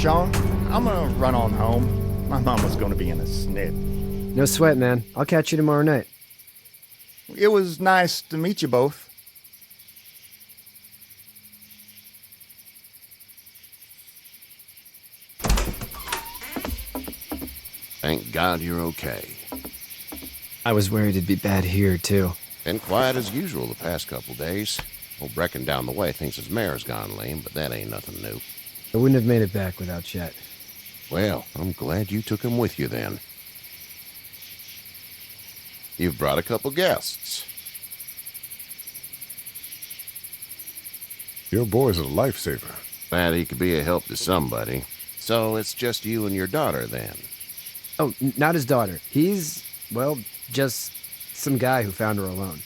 Sean. I'm gonna run on home. My mama's gonna be in a snit. No sweat, man. I'll catch you tomorrow night. It was nice to meet you both. Thank God you're okay. I was worried it'd be bad here, too. Been quiet as usual the past couple days. Old Brecken down the way thinks his mare's gone lame, but that ain't nothing new. I wouldn't have made it back without Chet. Well, I'm glad you took him with you then. You've brought a couple guests. Your boy's a lifesaver. Glad he could be a help to somebody. So it's just you and your daughter then? Oh, not his daughter. He's, well, just some guy who found her alone.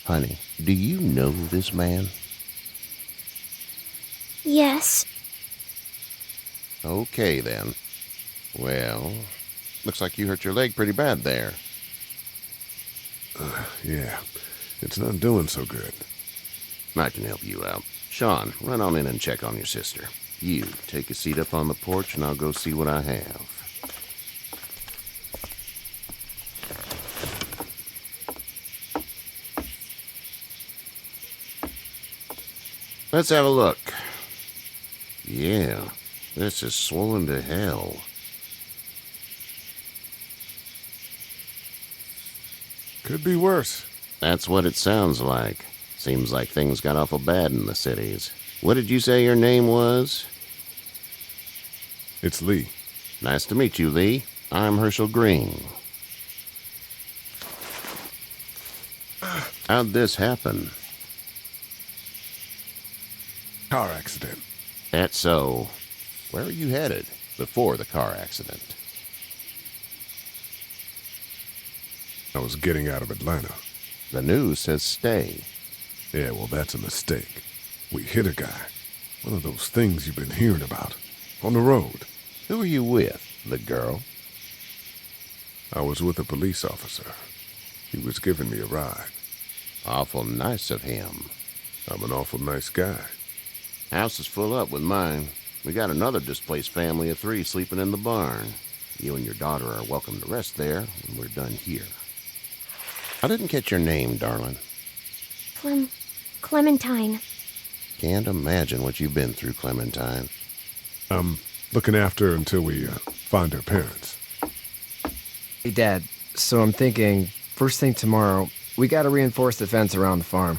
Honey, do you know this man? Yes. Okay, then. Well, looks like you hurt your leg pretty bad there. Yeah, it's not doing so good. I can help you out. Sean, run on in and check on your sister. You, take a seat up on the porch and I'll go see what I have. Let's have a look. Yeah, this is swollen to hell. Could be worse. That's what it sounds like. Seems like things got awful bad in the cities. What did you say your name was? It's Lee. Nice to meet you, Lee. I'm Herschel Greene. How'd this happen? Car accident. That's so. Where are you headed before the car accident? I was getting out of Atlanta. The news says stay. Yeah, well, that's a mistake. We hit a guy. One of those things you've been hearing about. On the road. Who are you with? The girl? I was with a police officer. He was giving me a ride. Awful nice of him. I'm an awful nice guy. House is full up with mine. We got another displaced family of 3 sleeping in the barn. You and your daughter are welcome to rest there when we're done here. I didn't catch your name, darling. Clementine. Can't imagine what you've been through, Clementine. I'm looking after her until we find her parents. Hey, Dad, so I'm thinking, first thing tomorrow, we gotta reinforce the fence around the farm.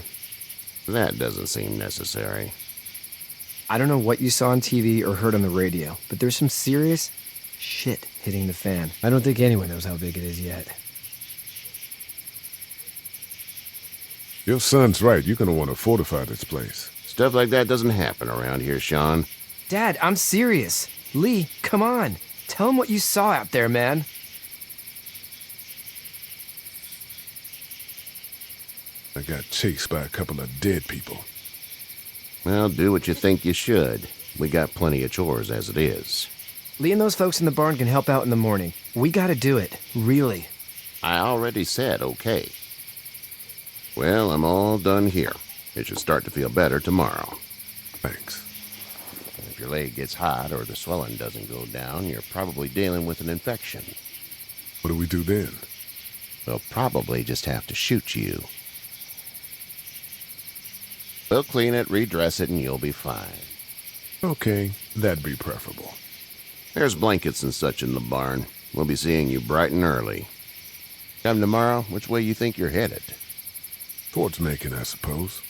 That doesn't seem necessary. I don't know what you saw on TV or heard on the radio, but there's some serious shit hitting the fan. I don't think anyone knows how big it is yet. Your son's right. You're gonna want to fortify this place. Stuff like that doesn't happen around here, Sean. Dad, I'm serious. Lee, come on. Tell him what you saw out there, man. I got chased by a couple of dead people. Well, do what you think you should. We got plenty of chores as it is. Lee and those folks in the barn can help out in the morning. We gotta do it. Really. I already said okay. Well, I'm all done here. It should start to feel better tomorrow. Thanks. If your leg gets hot or the swelling doesn't go down, you're probably dealing with an infection. What do we do then? They'll probably just have to shoot you. They'll clean it, redress it, and you'll be fine. Okay, that'd be preferable. There's blankets and such in the barn. We'll be seeing you bright and early. Come tomorrow, which way you think you're headed? Towards Macon, I suppose.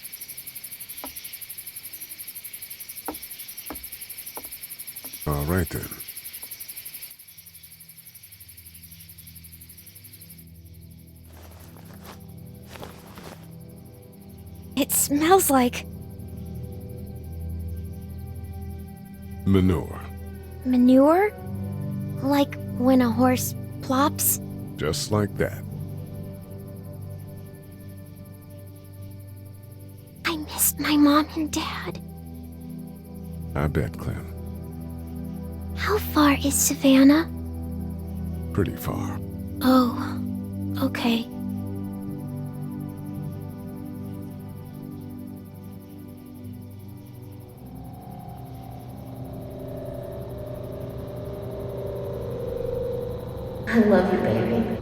All right, then. It smells like Manure. manure? Like when a horse plops? Just like that. I miss my mom and dad. I bet, Clem. How far is Savannah? Pretty far. Oh, okay. I love you, baby.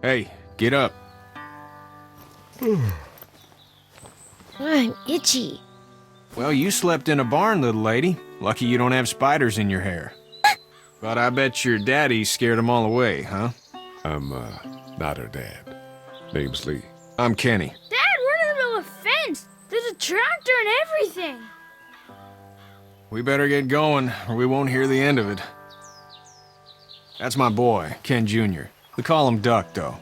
Hey, get up. I'm itchy. Well, you slept in a barn, little lady. Lucky you don't have spiders in your hair. But I bet your daddy scared them all away, huh? I'm, not her dad. Name's Lee. I'm Kenny. Dad, we're in the middle of a fence. There's a tractor and everything. We better get going, or we won't hear the end of it. That's my boy, Ken Jr. We call him Duck, though.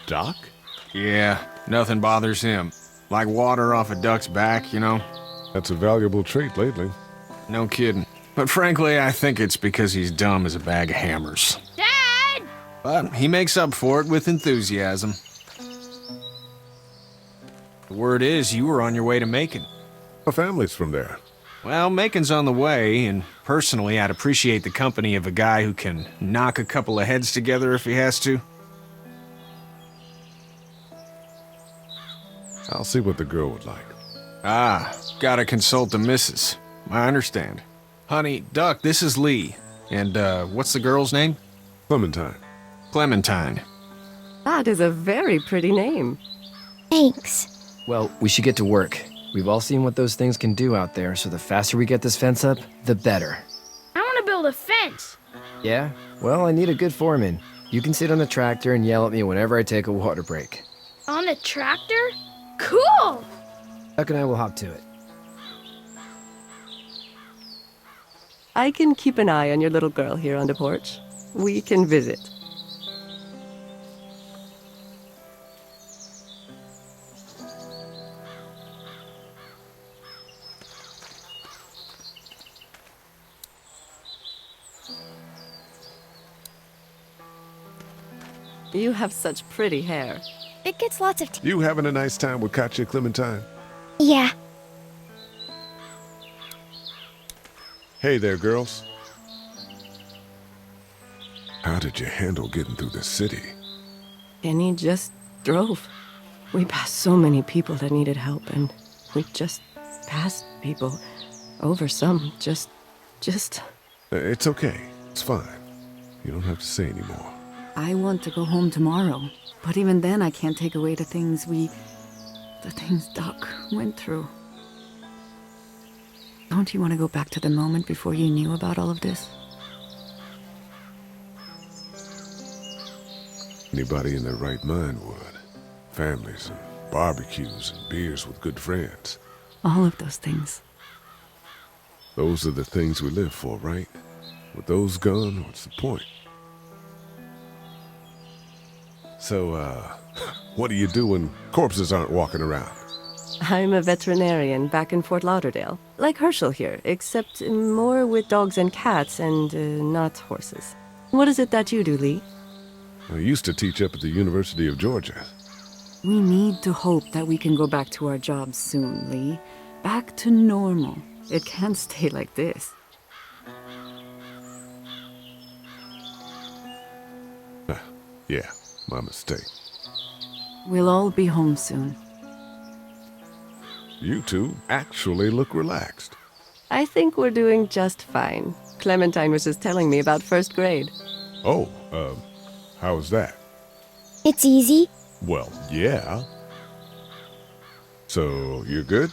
Doc? Yeah, nothing bothers him. Like water off a duck's back, you know? That's a valuable trait lately. No kidding. But frankly, I think it's because he's dumb as a bag of hammers. Dad! But he makes up for it with enthusiasm. The word is you were on your way to Macon. Our family's from there. Well, Macon's on the way, and personally, I'd appreciate the company of a guy who can knock a couple of heads together if he has to. I'll see what the girl would like. Ah, gotta consult the missus. I understand. Honey, Duck, this is Lee. And, what's the girl's name? Clementine. Clementine. That is a very pretty name. Thanks. Well, we should get to work. We've all seen what those things can do out there, so the faster we get this fence up, the better. I want to build a fence. Yeah? Well, I need a good foreman. You can sit on the tractor and yell at me whenever I take a water break. On the tractor? Cool! Duck and I will hop to it. I can keep an eye on your little girl here on the porch. We can visit. You have such pretty hair. It gets lots of You having a nice time with Katya, Clementine? Yeah. Hey there, girls. How did you handle getting through the city? Kenny just drove. We passed so many people that needed help, and we just passed people. Over some, just... It's okay. It's fine. You don't have to say anymore. I want to go home tomorrow, but even then I can't take away the things Doc went through. Don't you want to go back to the moment before you knew about all of this? Anybody in their right mind would. Families and barbecues and beers with good friends. All of those things. Those are the things we live for, right? With those gone, what's the point? So, what do you do when corpses aren't walking around? I'm a veterinarian back in Fort Lauderdale. Like Herschel here, except more with dogs and cats and not horses. What is it that you do, Lee? I used to teach up at the University of Georgia. We need to hope that we can go back to our jobs soon, Lee. Back to normal. It can't stay like this. Yeah, my mistake. We'll all be home soon. You two actually look relaxed. I think we're doing just fine. Clementine was just telling me about first grade. Oh, how's that? It's easy. Well, yeah. So, you're good?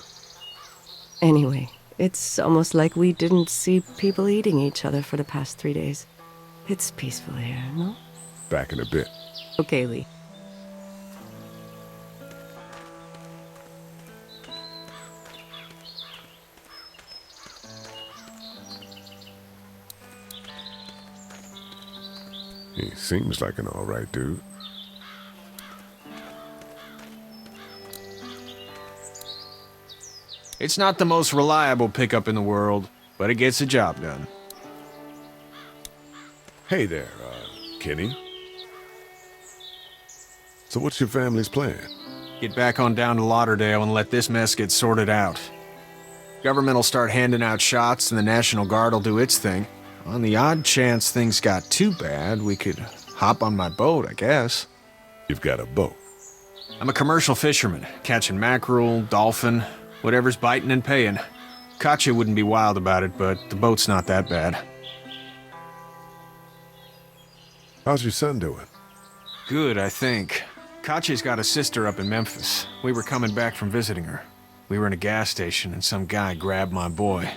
Anyway, it's almost like we didn't see people eating each other for the past 3 days. It's peaceful here, no? Back in a bit. Okay, Lee. He seems like an alright dude. It's not the most reliable pickup in the world, but it gets the job done. Hey there, Kenny. So what's your family's plan? Get back on down to Lauderdale and let this mess get sorted out. Government will start handing out shots and the National Guard will do its thing. On the odd chance things got too bad, we could hop on my boat, I guess. You've got a boat. I'm a commercial fisherman, catching mackerel, dolphin, whatever's biting and paying. Katya wouldn't be wild about it, but the boat's not that bad. How's your son doing? Good, I think. Katya's got a sister up in Memphis. We were coming back from visiting her. We were in a gas station and some guy grabbed my boy.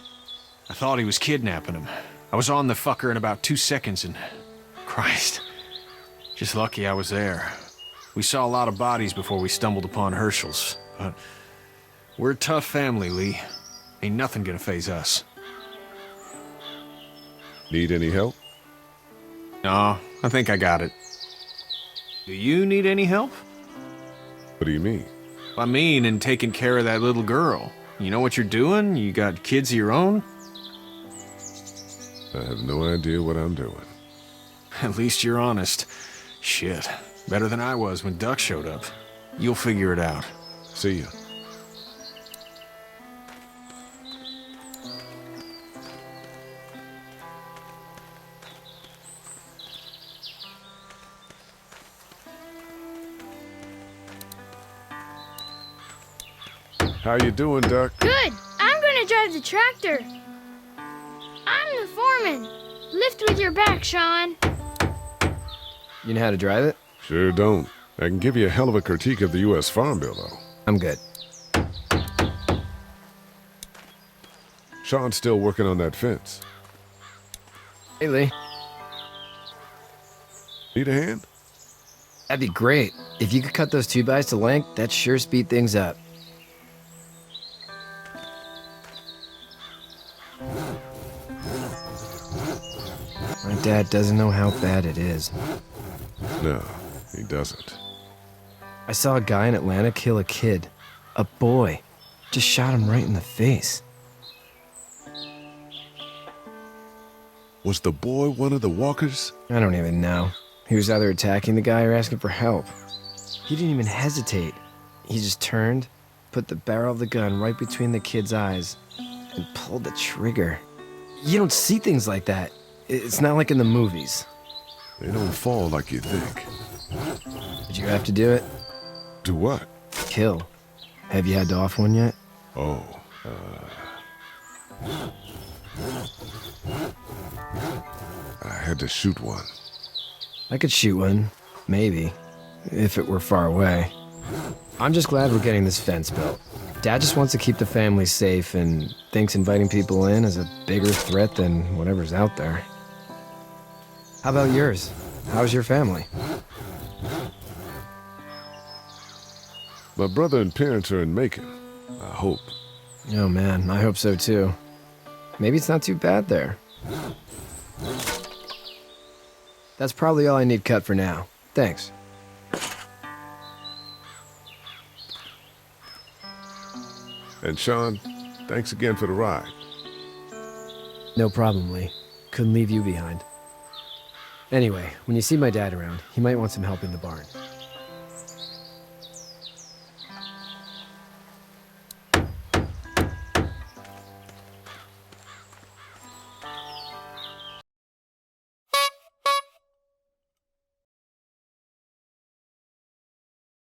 I thought he was kidnapping him. I was on the fucker in about 2 seconds and... Christ. Just lucky I was there. We saw a lot of bodies before we stumbled upon Herschel's, but... We're a tough family, Lee. Ain't nothing gonna faze us. Need any help? No, I think I got it. Do you need any help? What do you mean? I mean, in taking care of that little girl. You know what you're doing? You got kids of your own? I have no idea what I'm doing. At least you're honest. Shit. Better than I was when Duck showed up. You'll figure it out. See ya. How you doing, Duck? Good. I'm gonna drive the tractor. I'm the foreman. Lift with your back, Sean. You know how to drive it? Sure don't. I can give you a hell of a critique of the U.S. Farm Bill, though. I'm good. Sean's still working on that fence. Hey, Lee. Need a hand? That'd be great. If you could cut those 2x to length, that'd sure speed things up. My dad doesn't know how bad it is. No, he doesn't. I saw a guy in Atlanta kill a kid. A boy. Just shot him right in the face. Was the boy one of the walkers? I don't even know. He was either attacking the guy or asking for help. He didn't even hesitate. He just turned, put the barrel of the gun right between the kid's eyes, and pulled the trigger. You don't see things like that. It's not like in the movies. They don't fall like you think. Did you have to do it? Do what? Kill. Have you had to off one yet? Oh, I had to shoot one. I could shoot one. Maybe. If it were far away. I'm just glad we're getting this fence built. Dad just wants to keep the family safe and thinks inviting people in is a bigger threat than whatever's out there. How about yours? How's your family? My brother and parents are in Macon. I hope. Oh man, I hope so too. Maybe it's not too bad there. That's probably all I need cut for now. Thanks. And Sean, thanks again for the ride. No problem, Lee. Couldn't leave you behind. Anyway, when you see my dad around, he might want some help in the barn.